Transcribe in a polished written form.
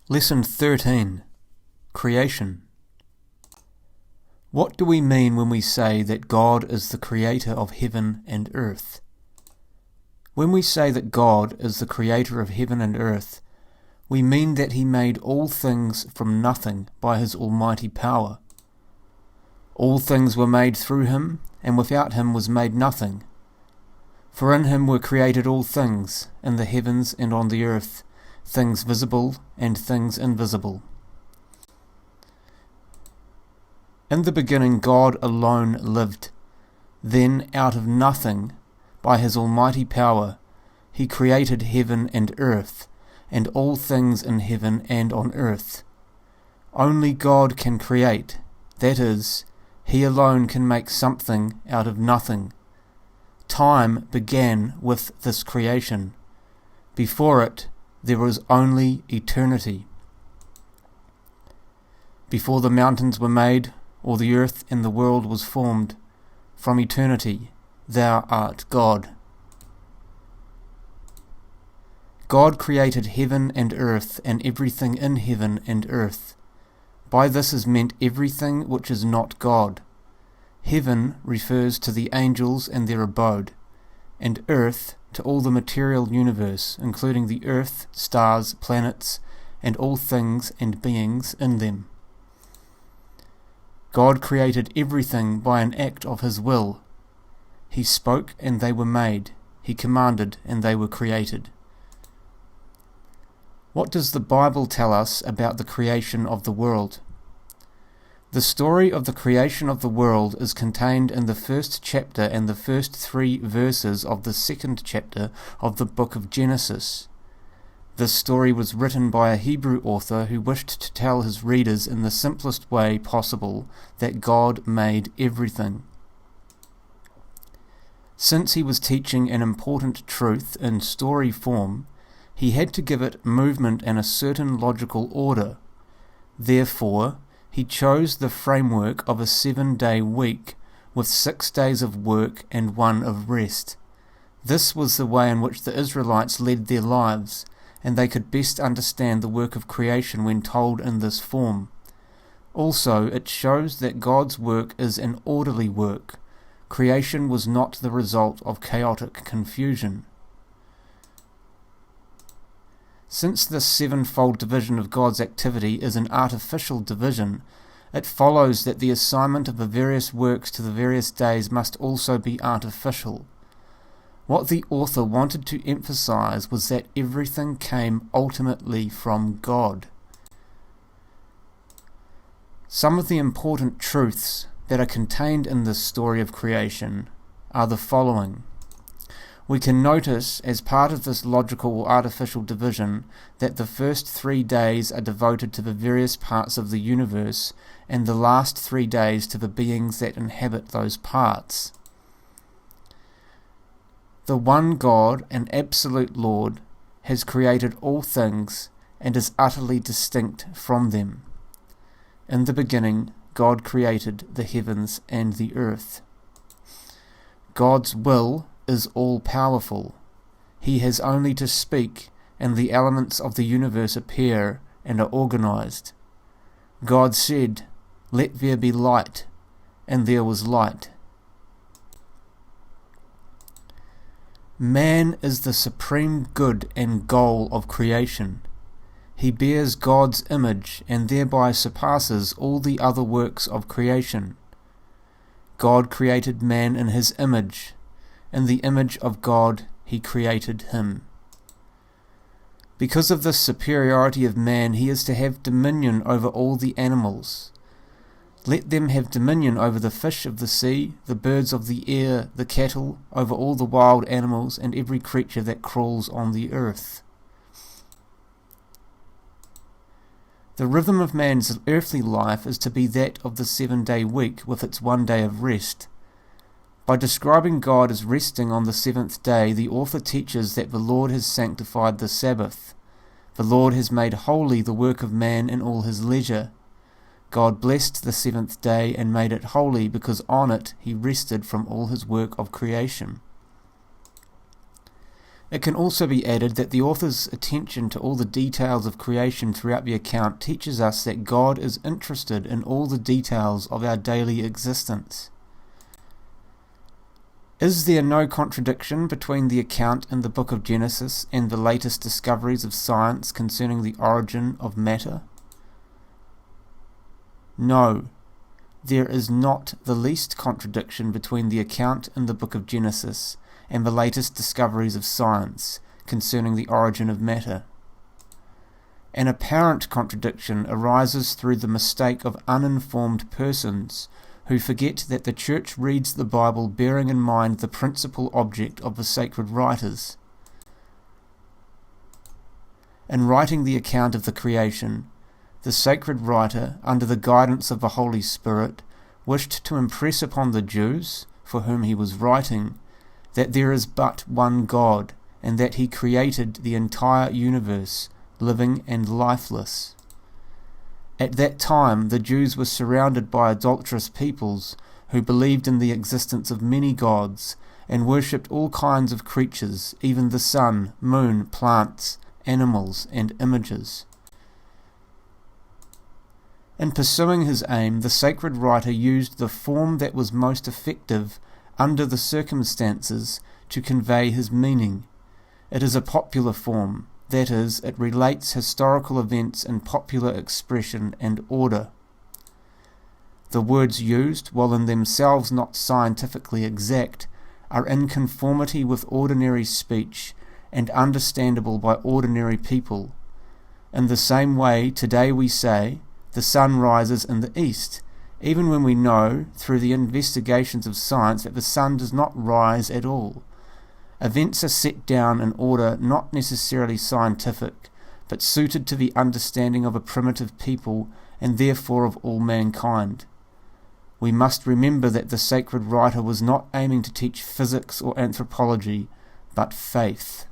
Lesson 13. Creation. What do we mean when we say that God is the creator of heaven and earth? When we say that God is the creator of heaven and earth, we mean that he made all things from nothing by his almighty power. All things were made through him, and without him was made nothing. For in him were created all things, in the heavens and on the earth, things visible and things invisible. In the beginning God alone lived. Then out of nothing, by his almighty power, he created heaven and earth, and all things in heaven and on earth. Only God can create, that is, he alone can make something out of nothing. Time began with this creation. Before it, there was only eternity. Before the mountains were made, or the earth and the world was formed, from eternity thou art God. God created heaven and earth and everything in heaven and earth. By this is meant everything which is not God. Heaven refers to the angels and their abode, and earth to all the material universe, including the earth, stars, planets, and all things and beings in them. God created everything by an act of his will. He spoke and they were made. He commanded and they were created. What does the Bible tell us about the creation of the world? The story of the creation of the world is contained in the first chapter and the first 3 verses of the second chapter of the book of Genesis. This story was written by a Hebrew author who wished to tell his readers in the simplest way possible that God made everything. Since he was teaching an important truth in story form, he had to give it movement and a certain logical order. Therefore, he chose the framework of a 7-day week with 6 days of work and 1 of rest. This was the way in which the Israelites led their lives, and they could best understand the work of creation when told in this form. Also, it shows that God's work is an orderly work. Creation was not the result of chaotic confusion. Since this 7-fold division of God's activity is an artificial division, it follows that the assignment of the various works to the various days must also be artificial. What the author wanted to emphasize was that everything came ultimately from God. Some of the important truths that are contained in this story of creation are the following. We can notice, as part of this logical or artificial division, that the first 3 days are devoted to the various parts of the universe, and the last 3 days to the beings that inhabit those parts. The one God and absolute Lord has created all things and is utterly distinct from them. In the beginning, God created the heavens and the earth. God's will is all-powerful. He has only to speak, and the elements of the universe appear and are organized. God said, "Let there be light," and there was light. Man is the supreme good and goal of creation. He bears God's image and thereby surpasses all the other works of creation. God created man in his image. In the image of God he created him. Because of this superiority of man, he is to have dominion over all the animals. Let them have dominion over the fish of the sea, the birds of the air, the cattle, over all the wild animals, and every creature that crawls on the earth. The rhythm of man's earthly life is to be that of the 7-day week with its 1 day of rest. By describing God as resting on the 7th day, the author teaches that the Lord has sanctified the Sabbath. The Lord has made holy the work of man in all his leisure. God blessed the 7th day and made it holy because on it he rested from all his work of creation. It can also be added that the author's attention to all the details of creation throughout the account teaches us that God is interested in all the details of our daily existence. Is there no contradiction between the account in the book of Genesis and the latest discoveries of science concerning the origin of matter? No, there is not the least contradiction between the account in the book of Genesis and the latest discoveries of science concerning the origin of matter. An apparent contradiction arises through the mistake of uninformed persons who forget that the Church reads the Bible bearing in mind the principal object of the sacred writers. In writing the account of the creation, the sacred writer, under the guidance of the Holy Spirit, wished to impress upon the Jews, for whom he was writing, that there is but one God, and that he created the entire universe, living and lifeless. At that time, the Jews were surrounded by idolatrous peoples who believed in the existence of many gods and worshipped all kinds of creatures, even the sun, moon, plants, animals, and images. In pursuing his aim, the sacred writer used the form that was most effective under the circumstances to convey his meaning. It is a popular form. That is, it relates historical events in popular expression and order. The words used, while in themselves not scientifically exact, are in conformity with ordinary speech and understandable by ordinary people. In the same way, today we say, the sun rises in the east, even when we know, through the investigations of science, that the sun does not rise at all. Events are set down in order not necessarily scientific, but suited to the understanding of a primitive people and therefore of all mankind. We must remember that the sacred writer was not aiming to teach physics or anthropology, but faith.